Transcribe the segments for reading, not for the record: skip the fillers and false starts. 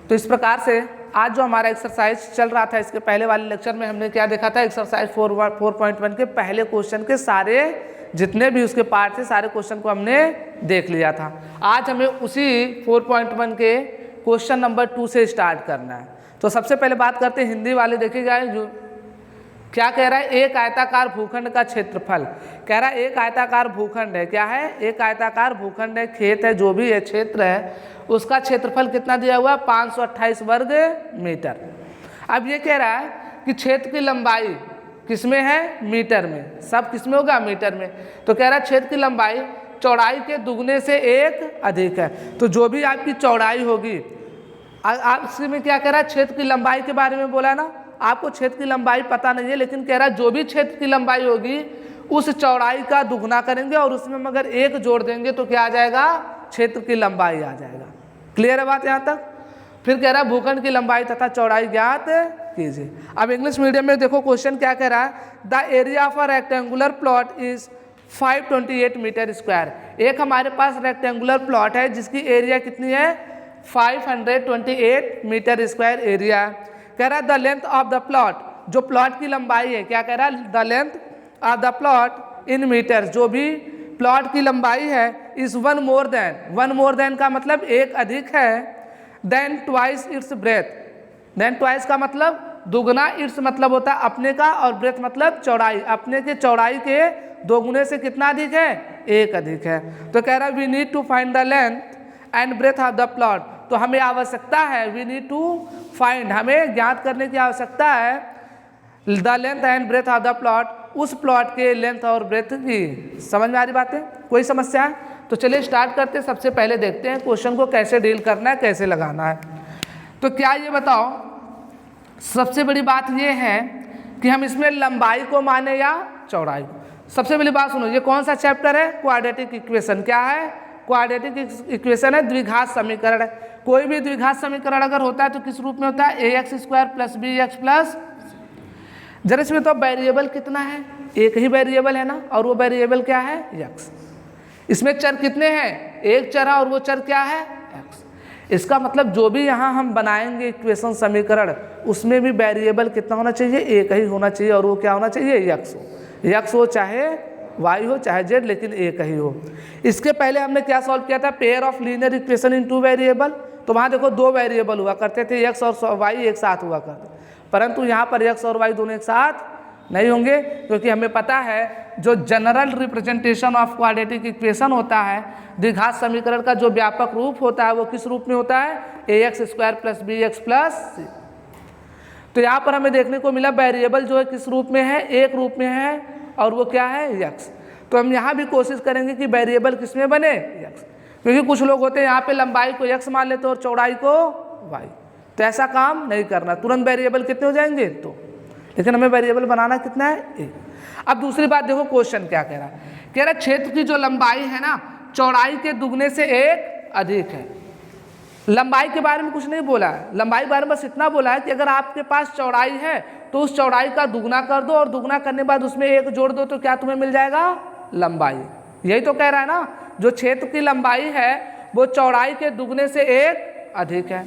तो इस प्रकार से आज जो हमारा एक्सरसाइज चल रहा था, इसके पहले वाले लेक्चर में हमने क्या देखा था, एक्सरसाइज 4.1 के पहले क्वेश्चन के सारे जितने भी उसके पार्ट थे सारे क्वेश्चन को हमने देख लिया था। आज हमें उसी 4.1 के क्वेश्चन नंबर 2 से स्टार्ट करना है। तो सबसे पहले बात करते हैं हिंदी वाले, देखिएगा जो क्या कह रहा है, एक आयताकार भूखंड का क्षेत्रफल। कह रहा है एक आयताकार भूखंड है, क्या है, एक आयताकार भूखंड है, खेत है, जो भी है क्षेत्र है, उसका क्षेत्रफल कितना दिया हुआ है, 528 वर्ग मीटर। अब ये कह रहा है कि क्षेत्र की लंबाई किसमें है, मीटर में, सब किसमें होगा, मीटर में। तो कह रहा है क्षेत्र की लंबाई चौड़ाई के दुगने से एक अधिक है। तो जो भी आपकी चौड़ाई होगी, आप इसमें क्या कह रहा है, क्षेत्र की लंबाई के बारे में बोला ना, आपको क्षेत्र की लंबाई पता नहीं है, लेकिन कह रहा है जो भी क्षेत्र की लंबाई होगी उस चौड़ाई का दुगना करेंगे और उसमें मगर एक जोड़ देंगे तो क्या आ जाएगा, क्षेत्र की लंबाई आ जाएगा। क्लियर है बात यहाँ तक। फिर कह रहा है भूखंड की लंबाई तथा चौड़ाई ज्ञात कीजिए। अब इंग्लिश मीडियम में देखो क्वेश्चन क्या कह रहा है, the area of a rectangular plot is 528 metre square. एक हमारे पास रेक्टेंगुलर प्लॉट है जिसकी एरिया कितनी है, 528 मीटर स्क्वायर एरिया। कह रहा है the length of the plot, जो प्लॉट की लंबाई है, क्या कह रहा है, the length of the plot in metre, जो भी प्लॉट की लंबाई है, इज वन मोर देन का मतलब एक अधिक है, then twice its breath. Then twice का मतलब दुगना, इट्स मतलब होता है अपने का, और ब्रेथ मतलब चौड़ाई, अपने के चौड़ाई के दोगुने से कितना अधिक है, एक अधिक है। तो कह रहा है we need to find the length and breadth of the plot. तो हमें आवश्यकता है, वी नीड टू फाइंड, हमें ज्ञात करने की आवश्यकता है, the length and breadth of the plot, उस प्लॉट के लेंथ और ब्रेथ की। समझ में आ रही बातें, कोई समस्या है? तो चलिए स्टार्ट करते हैं। सबसे पहले देखते हैं क्वेश्चन को कैसे डील करना है, कैसे लगाना है। तो क्या ये बताओ, सबसे बड़ी बात ये है कि हम इसमें लंबाई को माने या चौड़ाई को। सबसे पहली बात सुनो, ये कौन सा चैप्टर है, क्वाड्रेटिक इक्वेशन। क्या है, क्वाड्रेटिक इक्वेशन है, द्विघात समीकरण है। कोई भी द्विघात समीकरण अगर होता है तो किस रूप में होता है, ax square plus b x plus. जरा इसमें तो वेरिएबल कितना है, एक ही वेरिएबल है ना, और वो वेरिएबल क्या है, x। इसमें चर कितने हैं, एक चर है, और वो चर क्या है, x। इसका मतलब जो भी यहाँ हम बनाएंगे इक्वेशन समीकरण, उसमें भी वेरिएबल कितना होना चाहिए, एक ही होना चाहिए, और वो क्या होना चाहिए, x हो चाहे y हो चाहे z, लेकिन एक ही हो। इसके पहले हमने क्या सॉल्व किया था, pair of linear equation in two variable. तो वहाँ देखो दो वेरिएबल हुआ करते थे, x और y एक साथ हुआ करते, परंतु यहाँ पर x और y दोनों एक साथ नहीं होंगे, क्योंकि हमें पता है जो general representation of quadratic equation होता है, द्विघात समीकरण का जो व्यापक रूप होता है, वो किस रूप में होता है, ax square plus b x plus c. तो यहाँ पर हमें देखने को मिला वेरिएबल जो है किस रूप में है, एक रूप में है, और वो क्या है, x। तो हम यहाँ भी कोशिश करेंगे कि वेरिएबल किस में बने, x, क्योंकि कुछ लोग होते हैं यहाँ पे लंबाई को x मान लेते हैं और चौड़ाई को y। तो ऐसा काम नहीं करना, तुरंत वेरिएबल कितने हो जाएंगे, तो, लेकिन हमें वेरिएबल बनाना कितना है, एक। अब दूसरी बात देखो क्वेश्चन क्या कह रहा है, कह रहा है क्षेत्र की जो लंबाई है ना, चौड़ाई के दुगने से एक अधिक है। लंबाई के बारे में कुछ नहीं बोला है, लंबाई के बारे में बस इतना बोला है कि अगर आपके पास चौड़ाई है तो उस चौड़ाई का दुगना कर दो, और दुगना करने के बाद उसमें एक जोड़ दो, तो क्या तुम्हें मिल जाएगा, लंबाई। यही तो कह रहा है ना, जो क्षेत्र की लंबाई है वो चौड़ाई के दुगने से एक अधिक है।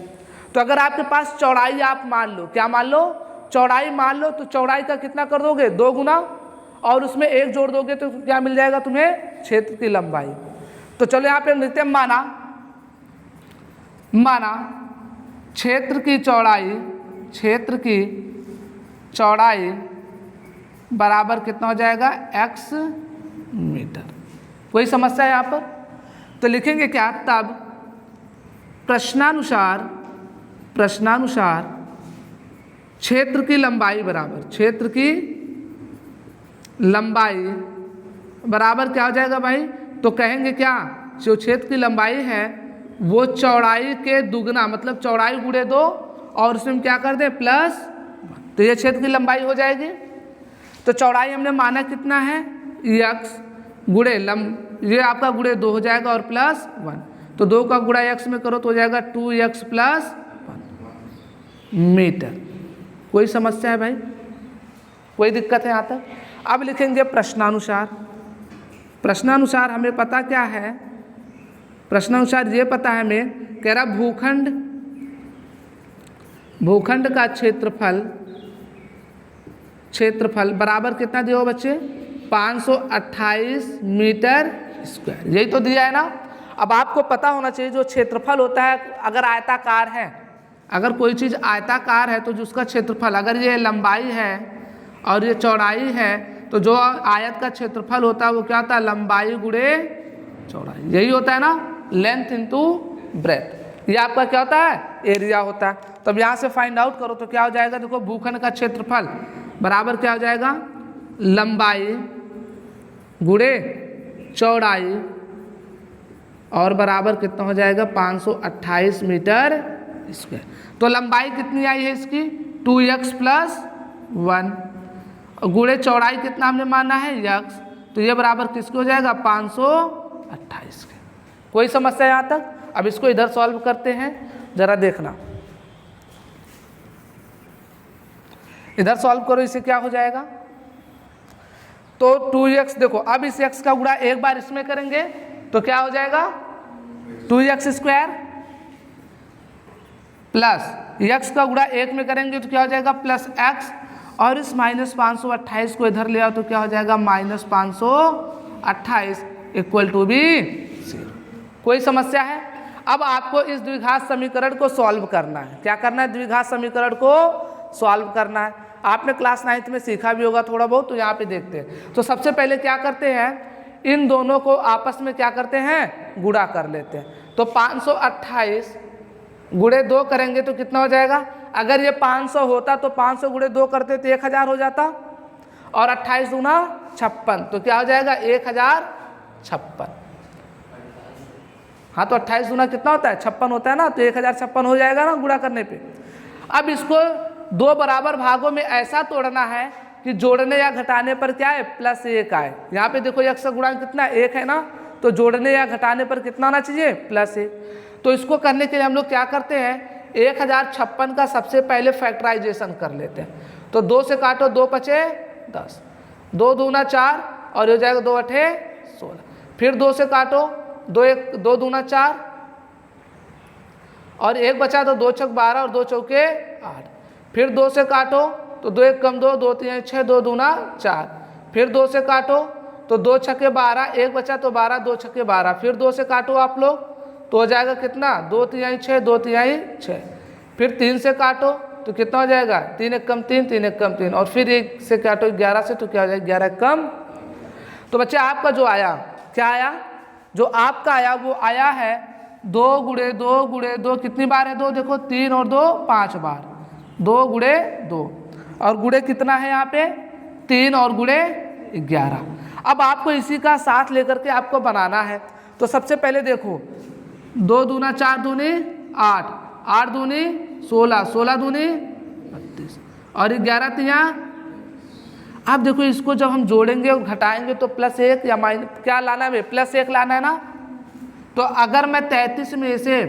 तो अगर आपके पास चौड़ाई आप मान लो, क्या मान लो, चौड़ाई मान लो, तो चौड़ाई का कितना कर दोगे, 2 गुना, और उसमें एक जोड़ दोगे तो क्या मिल जाएगा तुम्हें, क्षेत्र की लंबाई। तो चलो यहाँ पे लिखते हैं, माना क्षेत्र की चौड़ाई बराबर कितना हो जाएगा, x मीटर। कोई समस्या है यहाँ पर? तो लिखेंगे क्या, तब प्रश्नानुसार क्षेत्र की लंबाई बराबर क्या हो जाएगा भाई, तो कहेंगे क्या, जो क्षेत्र की लंबाई है वो चौड़ाई के दुगना, मतलब चौड़ाई गुणे 2, और उसमें क्या कर दें, प्लस, तो ये क्षेत्र की लंबाई हो जाएगी। तो चौड़ाई हमने माना कितना है, x गुणे ये आपका गुणे 2 हो जाएगा, और प्लस 1, तो 2 का गुणा x में करो तो हो जाएगा 2x प्लस 1 मीटर। कोई समस्या है भाई, कोई दिक्कत है यहाँ तक? अब लिखेंगे प्रश्नानुसार हमें पता क्या है, प्रश्नानुसार ये पता है हमें, कह रहा भूखंड भूखंड का क्षेत्रफल बराबर कितना दिया हो बच्चे, 528 मीटर स्क्वायर, यही तो दिया है ना। अब आपको पता होना चाहिए जो क्षेत्रफल होता है, अगर आयताकार है, अगर कोई चीज़ आयताकार है तो जो उसका क्षेत्रफल, अगर ये लंबाई है और ये चौड़ाई है, तो जो आयत का क्षेत्रफल होता है वो क्या होता है, लंबाई गुणे चौड़ाई, यही होता है ना, लेंथ इंटू ब्रेथ। ये आपका क्या होता है, एरिया होता है। तब यहाँ से फाइंड आउट करो तो क्या हो जाएगा, देखो भूखंड का क्षेत्रफल बराबर क्या हो जाएगा, लंबाई गुणे चौड़ाई और बराबर कितना हो जाएगा, 528 मीटर स्क्वायर। तो लंबाई कितनी आई है इसकी, 2x + 1, गुणे चौड़ाई कितना हमने माना है, x, तो ये बराबर किसके हो जाएगा, 528 के। कोई समस्या यहाँ तक। अब इसको इधर सॉल्व करते हैं, जरा देखना, इधर सॉल्व करो, इसे क्या हो जाएगा, तो 2x, देखो अब इस x का गुणा एक बार इसमें करेंगे तो क्या हो जाएगा, 2x² प्लस x का गुणा एक में करेंगे तो क्या हो जाएगा, +x, और इस -528 को इधर ले आओ तो क्या हो जाएगा, -528 = भी 0। कोई समस्या है। अब आपको इस द्विघात समीकरण को सॉल्व करना है। क्या करना है, द्विघात समीकरण को सॉल्व करना है। आपने क्लास 9th में सीखा भी होगा थोड़ा बहुत, तो यहाँ पे देखते हैं। तो सबसे पहले क्या करते हैं, इन दोनों को आपस में क्या करते हैं, गुणा कर लेते हैं। तो 528 गुणे 2 करेंगे तो कितना हो जाएगा, अगर ये 500 होता तो 500 गुणे 2 करते तो 1000 हो जाता, और 28 दूना 56, तो क्या हो जाएगा, 1056। हाँ, तो 28 दूना कितना होता है, 56 होता है ना, तो 1056 हो जाएगा ना गुणा करने पे। अब इसको 2 बराबर भागों में ऐसा तोड़ना है कि जोड़ने या घटाने पर क्या है, +1 आए। यहाँ पे देखो x का गुणा कितना, 1 है ना, तो जोड़ने या घटाने पर कितना आना चाहिए, +1। तो इसको करने के लिए हम लोग क्या करते हैं, 1056 का सबसे पहले फैक्टराइजेशन कर लेते हैं। तो 2 से काटो, 2 × 10, 2 दूना 4, और हो जाएगा 2 × 8 = 16। फिर 2 से काटो, 2 दूना 4, और 1 बचा तो 2 × 6 = 12, और 2 × 4 = 8। फिर 2 से काटो तो 2 × 1 = 2, 2 × 3 = 6, 2 दूना 4। फिर 2 से काटो तो 2 × 6 = 12, 1 बचा तो 12, 2 × 6 = 12। फिर 2 से काटो आप लोग तो हो जाएगा कितना, 2 × 3 = 6, 2 × 3 = 6। फिर 3 से काटो तो कितना हो जाएगा, 3 × 1 = 3, 3 × 1 = 3, और फिर 1 से काटो 11 से तो क्या हो जाएगा, 11 × 1 = तो बच्चे आपका जो आया, क्या आया, जो आपका आया वो आया है 2 × 2 × 2, कितनी बार है 2, देखो 3 और 2 5 बार, 2 × 2, और गुणे कितना है यहाँ पे, 3 और गुणे 11। अब आपको इसी का साथ लेकर के आपको बनाना है। तो सबसे पहले देखो, 2 दूना 4 दूनी 8, 8 दूनी 16, 16 दूनी 32, और 11 तिया। अब देखो इसको जब हम जोड़ेंगे और घटाएंगे तो +1 या माइनस क्या लाना है, +1 लाना है ना। तो अगर मैं 33 में से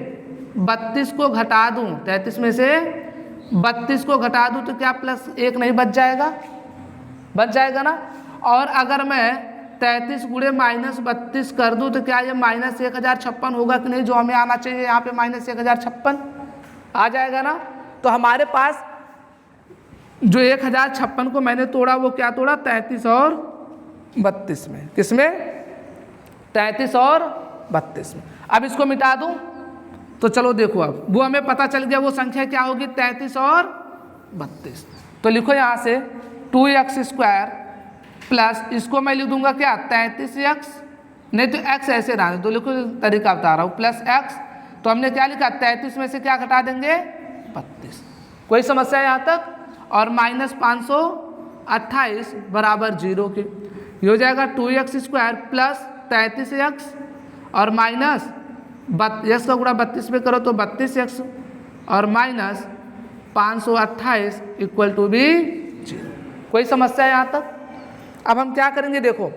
32 को घटा दूं, 33 में से 32 को घटा दूं तो क्या +1 नहीं बच जाएगा, बच जाएगा ना। और अगर मैं 33 गुणे -32 कर दूं तो क्या ये -1056 होगा कि नहीं, जो हमें आना चाहिए यहाँ पे -1056 आ जाएगा ना। तो हमारे पास जो 1056 को मैंने तोड़ा वो क्या तोड़ा, 33 और 32 में, किसमें, 33 और 32 में। अब इसको मिटा दूं तो चलो देखो, अब वो हमें पता चल गया वो संख्या क्या होगी, 33 और 32। तो लिखो यहाँ से 2x² प्लस, इसको मैं लिख दूंगा क्या, 33x, नहीं तो x ऐसे रहने दो, लिखो तरीका बता रहा हूँ, +x। तो हमने क्या लिखा, 33 में से क्या घटा देंगे, 32। कोई समस्या है यहाँ तक। और -528 बराबर 0 के, ये हो जाएगा 2x² प्लस 33x, और माइनस x का गुणा 32 में करो तो 32x, और -528 = भी 0। कोई समस्या है यहाँ तक। अब हम क्या करेंगे, देखो,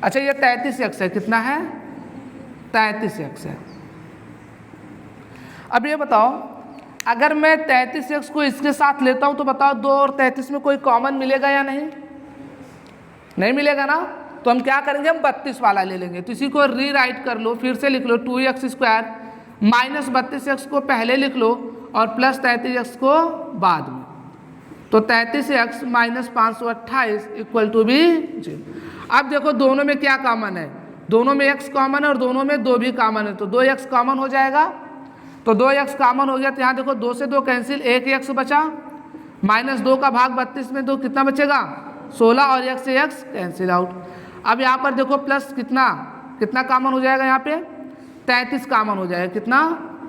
अच्छा ये 33x है, कितना है, 33x है। अब ये बताओ, अगर मैं 33x को इसके साथ लेता हूँ तो बताओ 2 और 33 में कोई कॉमन मिलेगा या नहीं, नहीं मिलेगा ना। तो हम क्या करेंगे, हम 32 वाला ले लेंगे। तो इसी को रीराइट कर लो, फिर से लिख लो 2x² -32x को पहले लिख लो, और प्लस 33x को बाद में, तो 33x माइनस 528 इक्वल टू भी 0। अब देखो दोनों में क्या कॉमन है, दोनों में x कॉमन है और दोनों में 2 भी कॉमन है, तो 2x कॉमन हो जाएगा। तो 2x कॉमन हो गया तो यहाँ देखो 2 से 2 कैंसिल, 1 x बचा, माइनस 2 का भाग 32 में 2 कितना बचेगा 16 और x से x कैंसिल आउट। अब यहाँ पर देखो प्लस कितना कितना कॉमन हो जाएगा, यहाँ पे 33 कॉमन हो जाएगा, कितना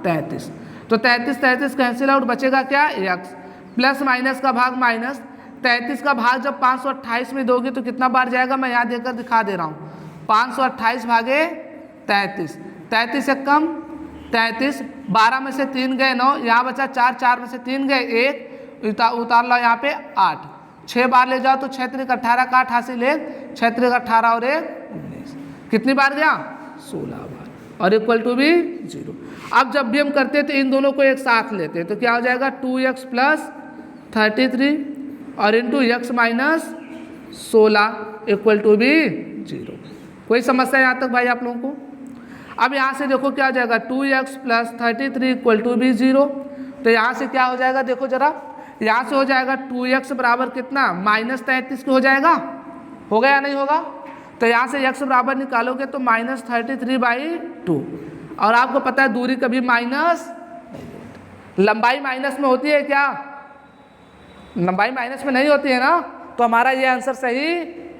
33, तो 33 कैंसिल आउट, बचेगा क्या x, प्लस माइनस का भाग माइनस, 33 का भाग जब 528 में दोगे तो कितना बार जाएगा, मैं यहाँ देकर दिखा दे रहा हूँ, 528 भागे 33, 33 एक कम 33, 12 में से 3 गए 9, यहाँ बचा 4, 4 में से 3 गए 1, उतार लो यहाँ पे 8, 6 बार ले जाओ तो 6 3 18 का 8 हासिल 1, 6 3 18 और 1 19, कितनी बार गया 16 बार, और इक्वल टू भी 0। अब जब भी हम करते हैं तो इन दोनों को एक साथ लेते हैं, तो क्या हो जाएगा 2x प्लस 33 और into x minus 16 equal to भी 0। कोई समस्या यहाँ तक भाई आप लोगों को? अब यहाँ से देखो क्या हो जाएगा 2x प्लस 33 इक्वल टू भी 0, तो यहाँ से क्या हो जाएगा, देखो जरा यहाँ से हो जाएगा 2x बराबर कितना माइनस 33 के हो जाएगा, होगा या नहीं होगा, तो यहाँ से x बराबर निकालोगे तो माइनस 33/2, और आपको पता है दूरी कभी माइनस, लंबाई माइनस में होती है क्या, लंबाई माइनस में नहीं होती है ना, तो हमारा ये आंसर सही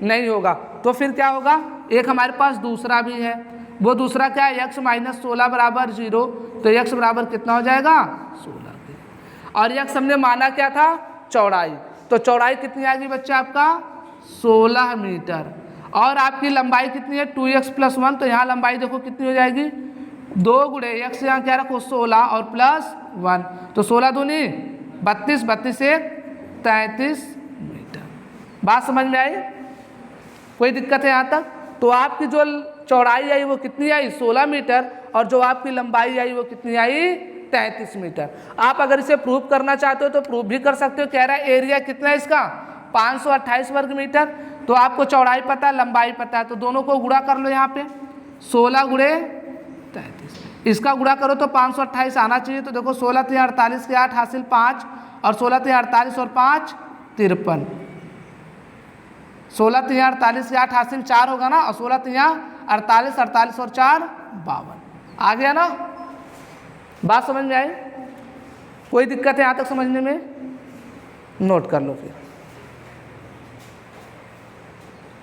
नहीं होगा। तो फिर क्या होगा, एक हमारे पास दूसरा भी है, वो दूसरा क्या है x माइनस 16 बराबर 0, तो x बराबर कितना हो जाएगा 16, और x हमने माना क्या था चौड़ाई, तो चौड़ाई कितनी आएगी बच्चे आपका 16 मीटर, और आपकी लंबाई कितनी है 2x प्लस 1, तो यहाँ लंबाई देखो कितनी हो जाएगी 2 गुणे x, यहाँ क्या रखो 16 और प्लस 1, तो 16 दूनी 32, 32 से 33 मीटर। बात समझ में आई, कोई दिक्कत है यहाँ तक? तो आपकी जो चौड़ाई आई वो कितनी आई 16 मीटर, और जो आपकी लंबाई आई वो कितनी आई 33 मीटर। आप अगर इसे प्रूव करना चाहते हो तो प्रूव भी कर सकते हो, कह रहा है एरिया कितना है इसका 528 वर्ग मीटर, तो आपको चौड़ाई पता है लंबाई पता है, तो दोनों को गुणा कर लो, यहाँ पे 16 गुणे 33, इसका गुणा करो तो 528 आना चाहिए, तो देखो 16 3 48 के 8 हासिल 5, और 16 3 48 और 5 53, 16 3 48 के 8 हासिल 4 होगा ना, और 16 3 48, 48 और 4 52, आ गया ना, बात समझ में आई? कोई दिक्कत है यहाँ तक समझने में? नोट कर लो फिर।